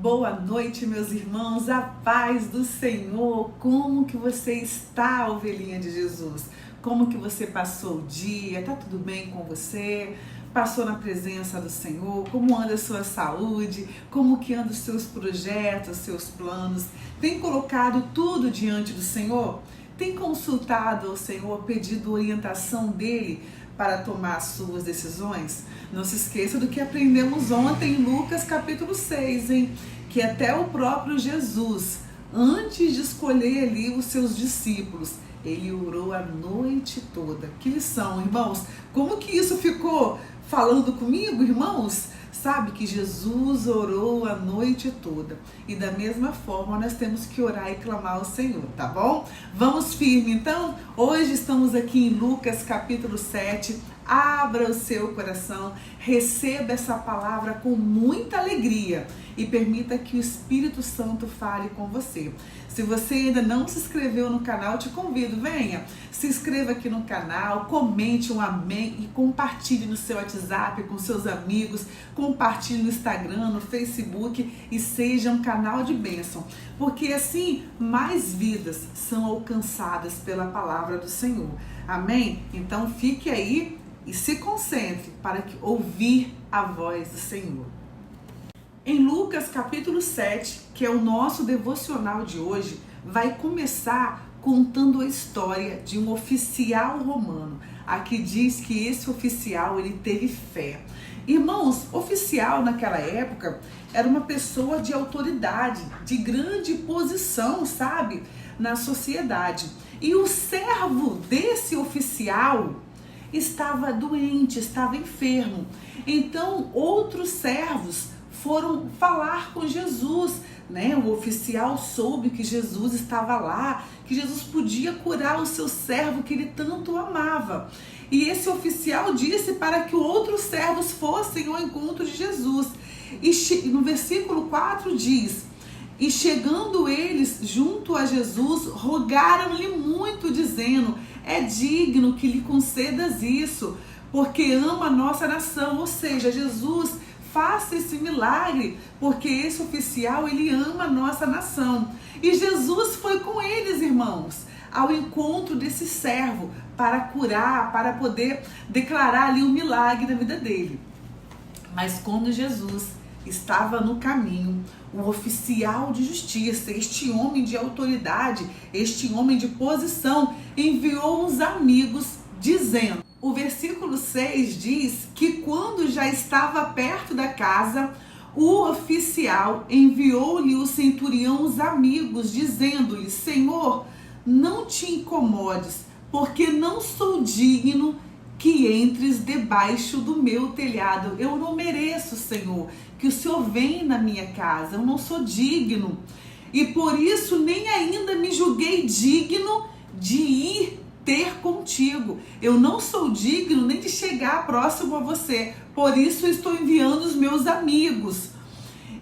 Boa noite, meus irmãos, a paz do Senhor. Como que você está, ovelhinha de Jesus? Como que você passou o dia? Tá tudo bem com você? Passou na presença do Senhor? Como anda a sua saúde? Como que andam os seus projetos, seus planos? Tem colocado tudo diante do Senhor? Tem consultado ao Senhor, pedido orientação dele para tomar as suas decisões? Não se esqueça do que aprendemos ontem em Lucas capítulo 6, hein? Que até o próprio Jesus, antes de escolher ali os seus discípulos, ele orou a noite toda. Que lição, irmãos! Como que isso ficou falando comigo, irmãos? Sabe que Jesus orou a noite toda. E da mesma forma nós temos que orar e clamar ao Senhor, tá bom? Vamos firme então? Hoje estamos aqui em Lucas capítulo 7. Abra o seu coração, receba essa palavra com muita alegria e permita que o Espírito Santo fale com você. Se você ainda não se inscreveu no canal, te convido, venha, se inscreva aqui no canal, comente um amém e compartilhe no seu WhatsApp com seus amigos, compartilhe no Instagram, no Facebook e seja um canal de bênção, porque assim mais vidas são alcançadas pela palavra do Senhor. Amém? Então fique aí e se concentre para ouvir a voz do Senhor. Em Lucas capítulo 7, que é o nosso devocional de hoje, vai começar contando a história de um oficial romano. Aqui diz que esse oficial ele teve fé. Irmãos, oficial naquela época era uma pessoa de autoridade, de grande posição, sabe, na sociedade. E o servo desse oficial estava doente, estava enfermo. Então outros servos foram falar com Jesus, né? O oficial soube que Jesus estava lá, que Jesus podia curar o seu servo que ele tanto amava. E esse oficial disse para que outros servos fossem ao encontro de Jesus. E no versículo 4 diz: e chegando eles junto a Jesus, rogaram-lhe muito, dizendo: é digno que lhe concedas isso, porque ama a nossa nação. Ou seja, Jesus, faça esse milagre, porque esse oficial, ele ama a nossa nação. E Jesus foi com eles, irmãos, ao encontro desse servo, para curar, para poder declarar ali um milagre na vida dele. Mas quando Jesus estava no caminho, o oficial de justiça, este homem de autoridade, este homem de posição, enviou uns amigos dizendo, o versículo 6 diz que quando já estava perto da casa, o oficial enviou-lhe o centurião os amigos, dizendo-lhe: Senhor, não te incomodes, porque não sou digno que entres debaixo do meu telhado. Eu não mereço, Senhor, que o Senhor venha na minha casa. Eu não sou digno. E por isso nem ainda me julguei digno de ir ter contigo. Eu não sou digno nem de chegar próximo a você. Por isso estou enviando os meus amigos.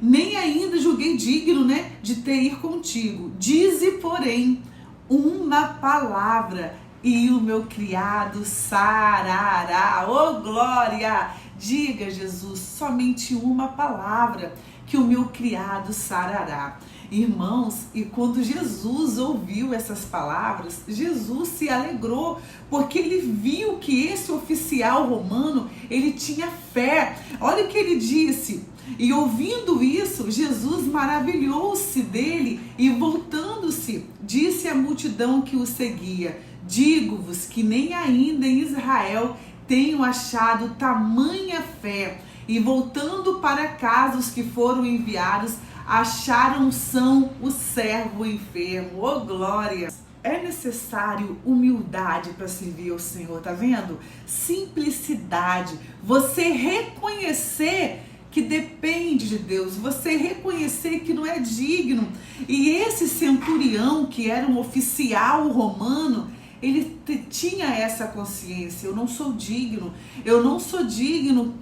Nem ainda julguei digno, né, de ter ir contigo. Dize, porém, uma palavra e o meu criado sarará. Oh, glória! Diga, Jesus, somente uma palavra que o meu criado sarará. Irmãos, e quando Jesus ouviu essas palavras, Jesus se alegrou, porque ele viu que esse oficial romano, ele tinha fé. Olha o que ele disse. E ouvindo isso, Jesus maravilhou-se dele e voltando-se, disse à multidão que o seguia: digo-vos que nem ainda em Israel tenho achado tamanha fé. E voltando para casa, os que foram enviados acharam são o servo enfermo. Oh, glória! É necessário humildade para servir ao Senhor, tá vendo? Simplicidade, você reconhecer que depende de Deus, você reconhecer que não é digno. E esse centurião, que era um oficial romano, ele tinha essa consciência: eu não sou digno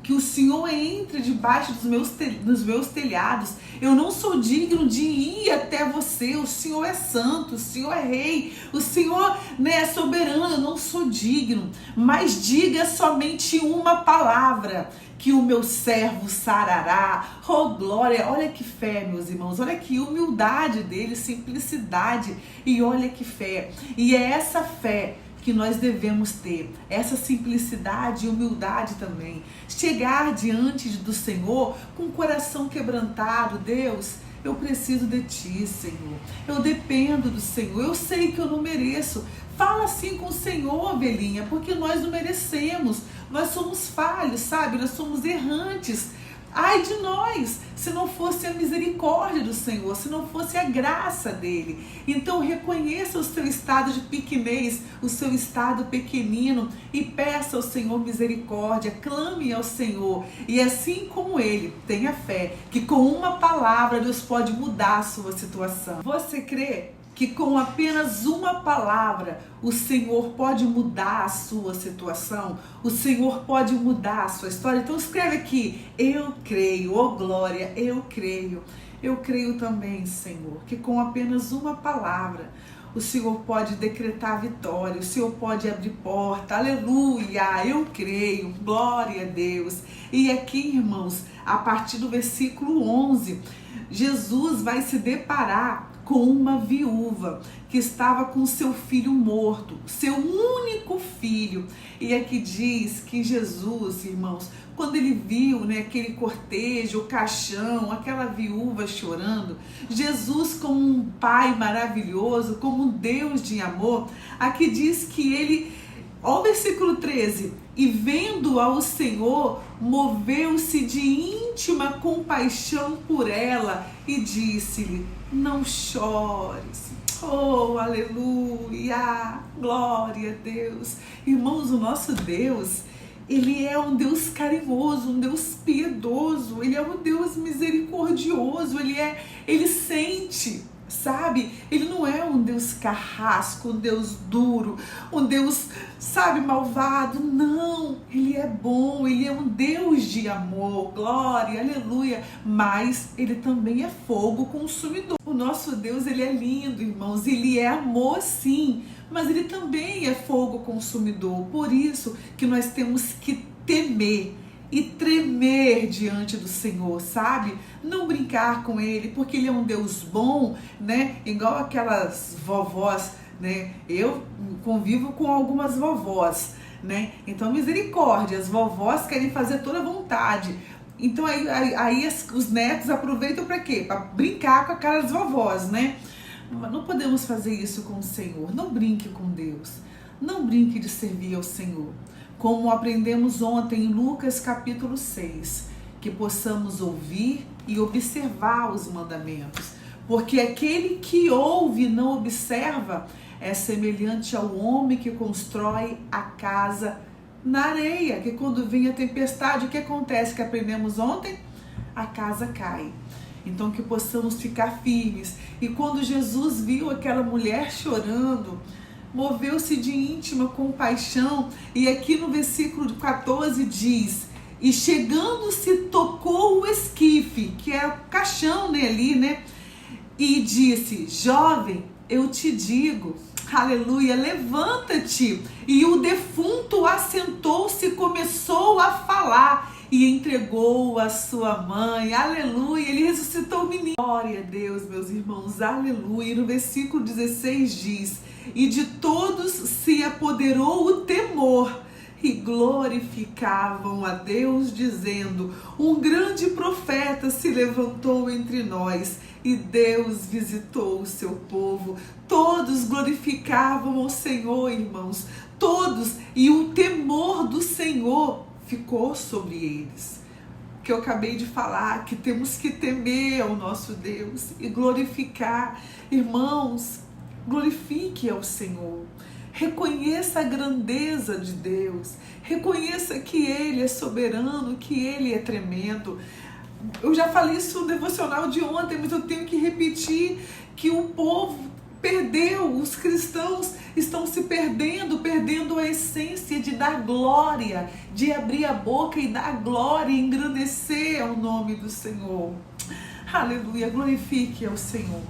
que o Senhor entre debaixo dos meus telhados, eu não sou digno de ir até você, o Senhor é santo, o Senhor é rei, o Senhor, né, é soberano, eu não sou digno, mas diga somente uma palavra que o meu servo sarará. Oh, glória! Olha que fé, meus irmãos, olha que humildade dele, simplicidade, e olha que fé. E é essa fé que nós devemos ter, essa simplicidade e humildade também. Chegar diante do Senhor com o coração quebrantado. Deus, eu preciso de Ti, Senhor. Eu dependo do Senhor. Eu sei que eu não mereço. Fala assim com o Senhor, ovelhinha, porque nós não merecemos. Nós somos falhos, sabe? Nós somos errantes. Ai de nós, se não fosse a misericórdia do Senhor, se não fosse a graça dele. Então reconheça o seu estado de pequenez, o seu estado pequenino, e peça ao Senhor misericórdia, clame ao Senhor. E assim como ele, tenha fé que com uma palavra Deus pode mudar a sua situação. Você crê que com apenas uma palavra o Senhor pode mudar a sua situação? O Senhor pode mudar a sua história? Então escreve aqui: eu creio, oh glória, eu creio. Eu creio também, Senhor, que com apenas uma palavra o Senhor pode decretar vitória, o Senhor pode abrir porta. Aleluia, eu creio, glória a Deus. E aqui, irmãos, a partir do versículo 11, Jesus vai se deparar com uma viúva que estava com seu filho morto, seu único filho. E aqui diz que Jesus, irmãos, quando ele viu, aquele cortejo, o caixão, aquela viúva chorando, Jesus, como um pai maravilhoso, como um Deus de amor, aqui diz que ele, ó, o versículo 13, e vendo ao Senhor, moveu-se de íntima compaixão por ela e disse-lhe: não chores. Oh, aleluia, glória a Deus. Irmãos, o nosso Deus, ele é um Deus carinhoso, um Deus piedoso, ele é um Deus misericordioso, ele sente, sabe? Ele não é um Deus carrasco, um Deus duro, um Deus, sabe, malvado. Não, ele é bom, ele é um Deus de amor, glória, aleluia. Mas ele também é fogo consumidor. O nosso Deus, ele é lindo, irmãos, ele é amor, sim, mas ele também é fogo consumidor. Por isso que nós temos que temer e tremer diante do Senhor, sabe? Não brincar com ele, porque ele é um Deus bom, Igual aquelas vovós, Eu convivo com algumas vovós, Então, misericórdia, as vovós querem fazer toda a vontade. Então, aí os netos aproveitam para quê? Para brincar com a cara das vovós, Mas não podemos fazer isso com o Senhor. Não brinque com Deus. Não brinque de servir ao Senhor. Como aprendemos ontem em Lucas capítulo 6, que possamos ouvir e observar os mandamentos. Porque aquele que ouve e não observa é semelhante ao homem que constrói a casa na areia, que quando vem a tempestade, o que acontece? Que aprendemos ontem? A casa cai. Então que possamos ficar firmes. E quando Jesus viu aquela mulher chorando, moveu-se de íntima compaixão, e aqui no versículo 14 diz: e chegando-se tocou o esquife, que é o caixão ali, e disse: jovem, eu te digo, aleluia, levanta-te. E o defunto assentou-se e começou a falar, e entregou a sua mãe, aleluia, ele ressuscitou o menino. Glória a Deus, meus irmãos, aleluia. E no versículo 16 diz: e de todos se apoderou o temor, e glorificavam a Deus, dizendo: um grande profeta se levantou entre nós, e Deus visitou o seu povo. Todos glorificavam ao Senhor, irmãos, todos, e o temor do Senhor ficou sobre eles. Que eu acabei de falar, que temos que temer ao nosso Deus e glorificar. Irmãos, glorifique ao Senhor. Reconheça a grandeza de Deus. Reconheça que Ele é soberano, que Ele é tremendo. Eu já falei isso no devocional de ontem, mas eu tenho que repetir que o povo perdeu, os cristãos estão se perdendo a essência de dar glória, de abrir a boca e dar glória, e engrandecer ao nome do Senhor. Aleluia, glorifique ao Senhor.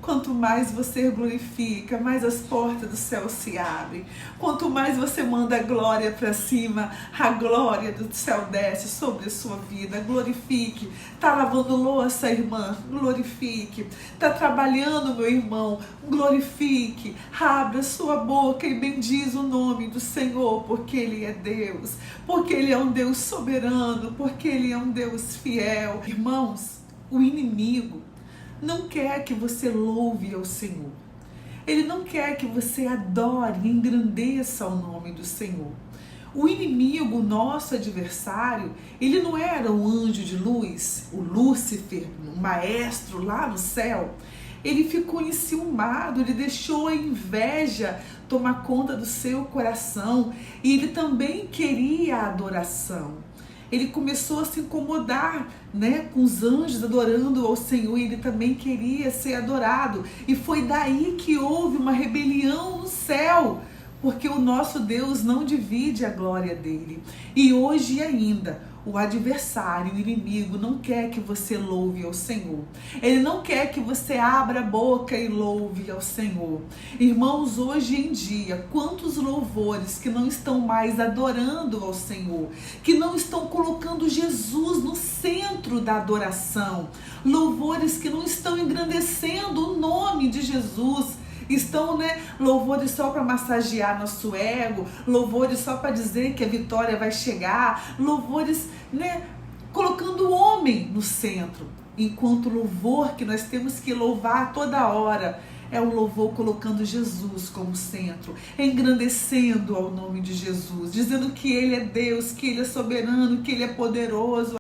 Quanto mais você glorifica, mais as portas do céu se abrem. Quanto mais você manda a glória para cima, a glória do céu desce sobre a sua vida. Glorifique. Tá lavando louça, irmã? Glorifique. Tá trabalhando, meu irmão? Glorifique. Abra sua boca e bendiz o nome do Senhor, porque Ele é Deus, porque Ele é um Deus soberano, porque Ele é um Deus fiel. Irmãos, o inimigo não quer que você louve ao Senhor. Ele não quer que você adore e engrandeça o nome do Senhor. O inimigo, o nosso adversário, ele não era o anjo de luz, o Lúcifer, o maestro lá no céu. Ele ficou enciumado, ele deixou a inveja tomar conta do seu coração e ele também queria a adoração. Ele começou a se incomodar, com os anjos adorando ao Senhor, e ele também queria ser adorado. E foi daí que houve uma rebelião no céu, porque o nosso Deus não divide a glória dele. E hoje ainda, o adversário, o inimigo, não quer que você louve ao Senhor. Ele não quer que você abra a boca e louve ao Senhor. Irmãos, hoje em dia, quantos louvores que não estão mais adorando ao Senhor, que não estão colocando Jesus no centro da adoração. Louvores que não estão engrandecendo o nome de Jesus. Estão, louvores só para massagear nosso ego, louvores só para dizer que a vitória vai chegar, louvores, colocando o homem no centro, enquanto o louvor que nós temos que louvar toda hora é o louvor colocando Jesus como centro, engrandecendo ao nome de Jesus, dizendo que Ele é Deus, que Ele é soberano, que Ele é poderoso.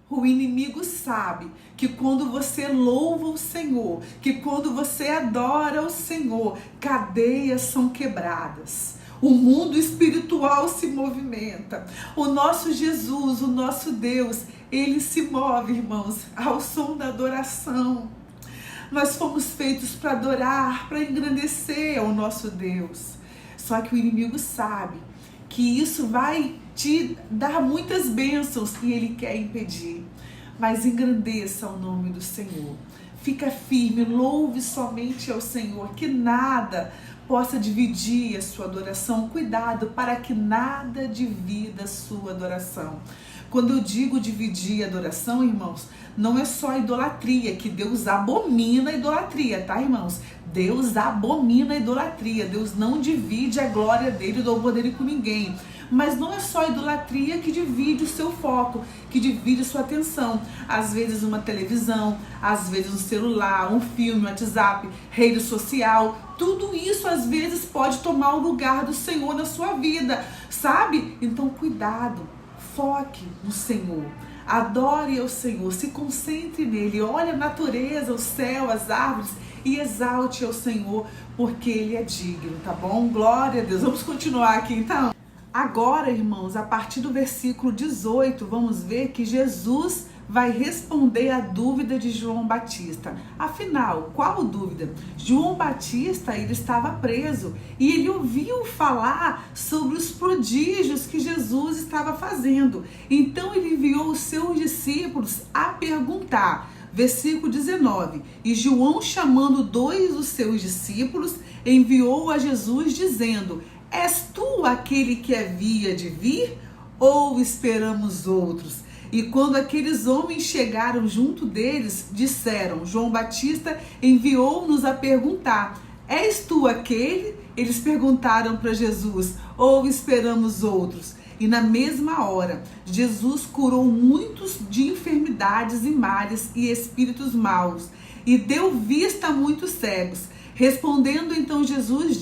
O inimigo sabe que quando você louva o Senhor, que quando você adora o Senhor, cadeias são quebradas. O mundo espiritual se movimenta. O nosso Jesus, o nosso Deus, Ele se move, irmãos, ao som da adoração. Nós fomos feitos para adorar, para engrandecer ao nosso Deus. Só que o inimigo sabe que isso vai te dar muitas bênçãos e ele quer impedir. Mas engrandeça o nome do Senhor. Fica firme, louve somente ao Senhor, que nada possa dividir a sua adoração. Cuidado para que nada divida a sua adoração. Quando eu digo dividir a adoração, irmãos, não é só a idolatria, que Deus abomina a idolatria, tá, irmãos? Deus abomina a idolatria. Deus não divide a glória dele, o louvor dele com ninguém. Mas não é só a idolatria que divide o seu foco, que divide a sua atenção. Às vezes uma televisão, às vezes um celular, um filme, um WhatsApp, rede social. Tudo isso às vezes pode tomar o lugar do Senhor na sua vida, sabe? Então cuidado, foque no Senhor. Adore ao Senhor, se concentre nele, olhe a natureza, o céu, as árvores e exalte ao Senhor, porque Ele é digno, tá bom? Glória a Deus. Vamos continuar aqui então. Agora, irmãos, a partir do versículo 18, vamos ver que Jesus vai responder a dúvida de João Batista. Afinal, qual dúvida? João Batista, ele estava preso e ele ouviu falar sobre os prodígios que Jesus estava fazendo. Então ele enviou os seus discípulos a perguntar. Versículo 19, e João, chamando 2 dos seus discípulos, enviou a Jesus dizendo: és tu aquele que havia de vir, ou esperamos outros? E quando aqueles homens chegaram junto deles, disseram: João Batista enviou-nos a perguntar: és tu aquele? Eles perguntaram para Jesus: ou esperamos outros? E na mesma hora, Jesus curou muitos de enfermidades e males e espíritos maus, e deu vista a muitos cegos. Respondendo então Jesus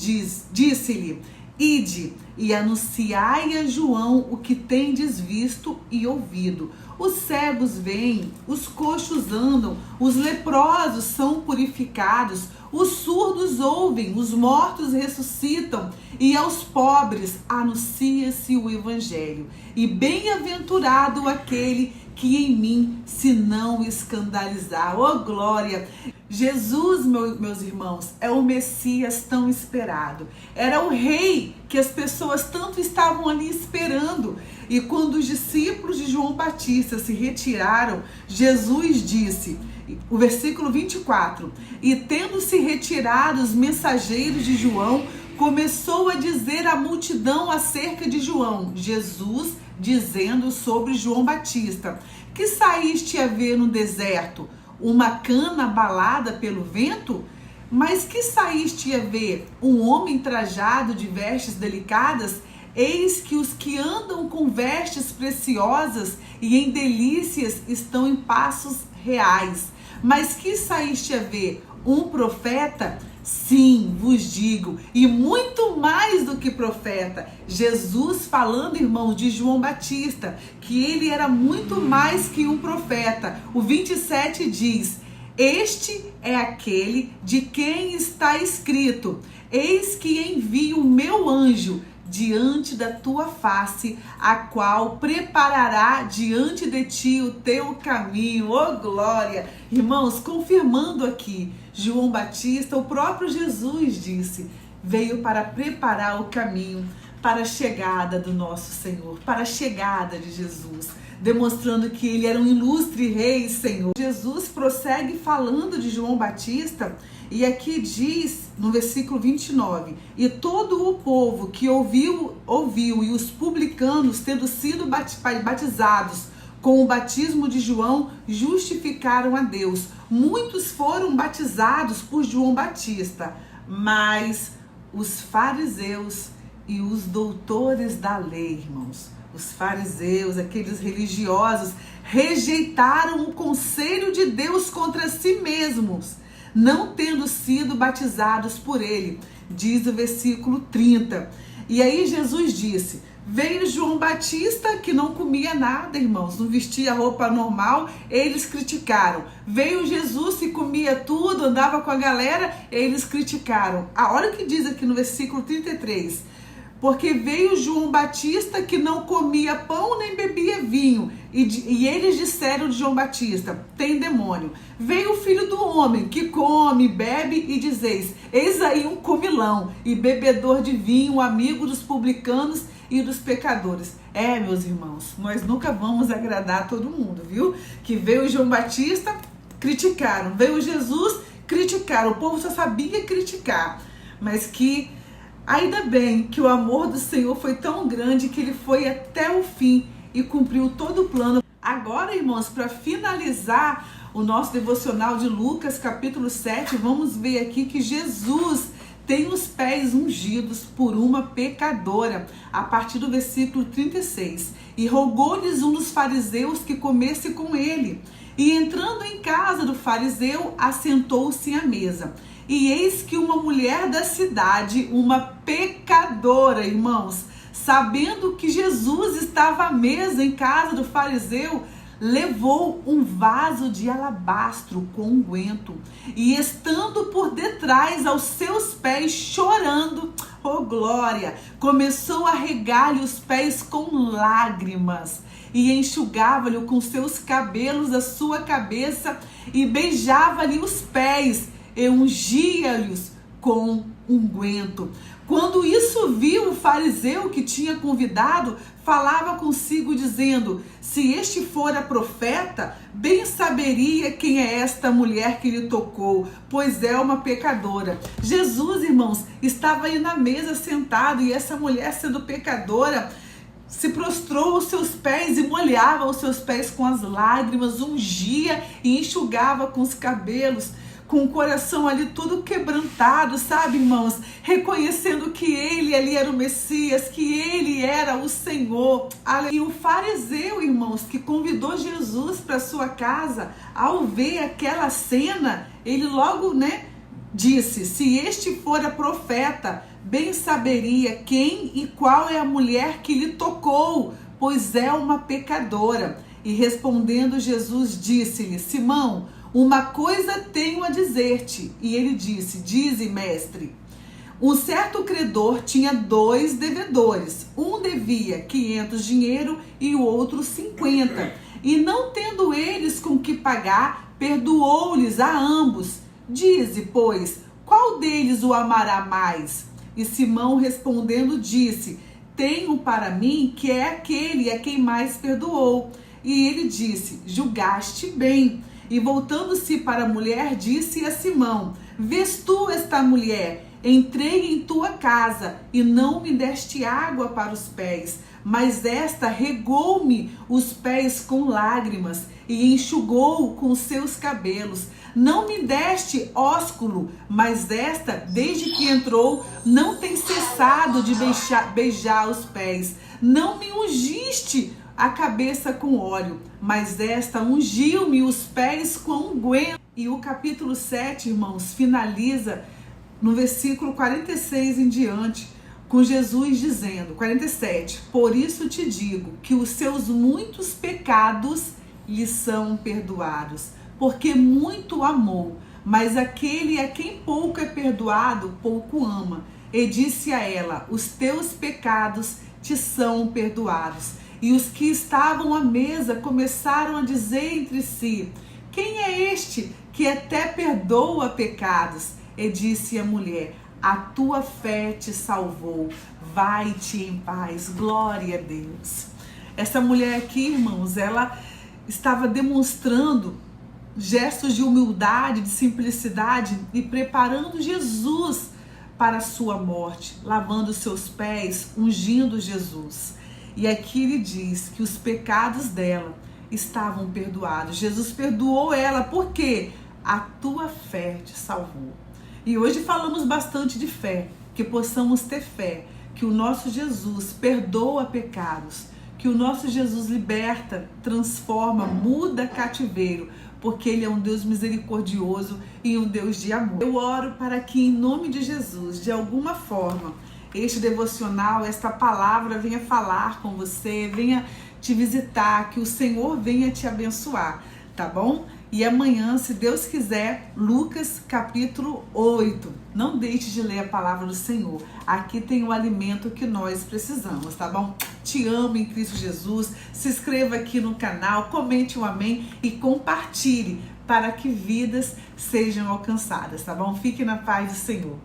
disse-lhe: ide e anunciai a João o que tendes visto e ouvido. Os cegos veem, os coxos andam, os leprosos são purificados, os surdos ouvem, os mortos ressuscitam, e aos pobres anuncia-se o evangelho. E bem-aventurado aquele que em mim se não escandalizar. Oh, glória! Jesus, meus irmãos, é o Messias tão esperado. Era o rei que as pessoas tanto estavam ali esperando. E quando os discípulos de João Batista se retiraram, Jesus disse: O versículo 24. E tendo-se retirado os mensageiros de João, começou a dizer à multidão acerca de João, Jesus dizendo sobre João Batista: que saíste a ver no deserto? Uma cana abalada pelo vento? Mas que saíste a ver? Um homem trajado de vestes delicadas? Eis que os que andam com vestes preciosas e em delícias estão em passos reais. Mas que saíste a ver? Um profeta? Sim, vos digo, e muito mais do que profeta. Jesus falando, irmãos, de João Batista, que ele era muito mais que um profeta. O 27 diz: este é aquele de quem está escrito: eis que envio o meu anjo diante da tua face, a qual preparará diante de ti o teu caminho. Oh, glória! Irmãos, confirmando aqui, João Batista, o próprio Jesus disse, veio para preparar o caminho para a chegada do nosso Senhor, para a chegada de Jesus, demonstrando que ele era um ilustre rei e Senhor. Jesus prossegue falando de João Batista, e aqui diz no versículo 29, e todo o povo que ouviu, e os publicanos, tendo sido batizados com o batismo de João, justificaram a Deus. Muitos foram batizados por João Batista, mas os fariseus e os doutores da lei, irmãos, os fariseus, aqueles religiosos, rejeitaram o conselho de Deus contra si mesmos, não tendo sido batizados por ele, diz o versículo 30. E aí Jesus disse: veio João Batista, que não comia nada, irmãos, não vestia roupa normal, eles criticaram. Veio Jesus, que comia tudo, andava com a galera, eles criticaram. Olha o que diz aqui no versículo 33. Porque veio João Batista, que não comia pão nem bebia vinho, e eles disseram de João Batista: tem demônio. Veio o Filho do Homem, que come, bebe, e dizeis: eis aí um comilão e bebedor de vinho, amigo dos publicanos e dos pecadores. Meus irmãos, nós nunca vamos agradar todo mundo, viu? Que veio João Batista, criticaram. Veio Jesus, criticaram. O povo só sabia criticar, mas que ainda bem que o amor do Senhor foi tão grande que ele foi até o fim e cumpriu todo o plano. Agora, irmãos, para finalizar o nosso devocional de Lucas, capítulo 7, vamos ver aqui que Jesus tem os pés ungidos por uma pecadora, a partir do versículo 36. E rogou-lhes um dos fariseus que comesse com ele. E entrando em casa do fariseu, assentou-se à mesa. E eis que uma mulher da cidade, uma pecadora, irmãos, sabendo que Jesus estava à mesa em casa do fariseu, levou um vaso de alabastro com unguento e, estando por detrás aos seus pés, chorando, oh glória, começou a regar-lhe os pés com lágrimas e enxugava-lhe com seus cabelos a sua cabeça e beijava-lhe os pés e ungia-lhes com unguento. Quando isso viu, o fariseu que tinha convidado falava consigo dizendo: se este fora profeta, bem saberia quem é esta mulher que lhe tocou, pois é uma pecadora. Jesus, irmãos, estava aí na mesa sentado, e essa mulher, sendo pecadora, se prostrou aos seus pés e molhava os seus pés com as lágrimas, ungia e enxugava com os cabelos, com o coração ali todo quebrantado, sabe, irmãos? Reconhecendo que ele ali era o Messias, que ele era o Senhor. E o fariseu, irmãos, que convidou Jesus para sua casa, ao ver aquela cena, ele logo, disse: se este fora profeta, bem saberia quem e qual é a mulher que lhe tocou, pois é uma pecadora. E respondendo Jesus, disse-lhe: Simão, uma coisa tenho a dizer-te. E ele disse: dize, mestre. Um certo credor tinha 2 devedores. Um devia 500 dinheiro e o outro 50. E não tendo eles com que pagar, perdoou-lhes a ambos. Dize, pois, qual deles o amará mais? E Simão respondendo disse: tenho para mim que é aquele a quem mais perdoou. E ele disse: julgaste bem. E voltando-se para a mulher, disse a Simão: vês tu esta mulher? Entrei em tua casa e não me deste água para os pés, mas esta regou-me os pés com lágrimas e enxugou com seus cabelos. Não me deste ósculo, mas esta, desde que entrou, não tem cessado de beijar os pés. Não me ungiste a cabeça com óleo, mas esta ungiu-me os pés com unguento. E o capítulo 7, irmãos, finaliza no versículo 46 em diante, com Jesus dizendo, 47, por isso te digo que os seus muitos pecados lhe são perdoados, porque muito amou, mas aquele a quem pouco é perdoado, pouco ama. E disse a ela, os teus pecados te são perdoados. E os que estavam à mesa começaram a dizer entre si, quem é este que até perdoa pecados? E disse a mulher, a tua fé te salvou, vai-te em paz, glória a Deus. Essa mulher aqui, irmãos, ela estava demonstrando gestos de humildade, de simplicidade e preparando Jesus para a sua morte, lavando seus pés, ungindo Jesus. E aqui ele diz que os pecados dela estavam perdoados. Jesus perdoou ela porque a tua fé te salvou. E hoje falamos bastante de fé, que possamos ter fé, que o nosso Jesus perdoa pecados, que o nosso Jesus liberta, transforma, muda cativeiro, porque Ele é um Deus misericordioso e um Deus de amor. Eu oro para que, em nome de Jesus, de alguma forma, este devocional, esta palavra venha falar com você, venha te visitar, que o Senhor venha te abençoar, tá bom? E amanhã, se Deus quiser, Lucas capítulo 8. Não deixe de ler a palavra do Senhor. Aqui tem o alimento que nós precisamos, tá bom? Te amo em Cristo Jesus. Se inscreva aqui no canal, comente um amém e compartilhe para que vidas sejam alcançadas, tá bom? Fique na paz do Senhor.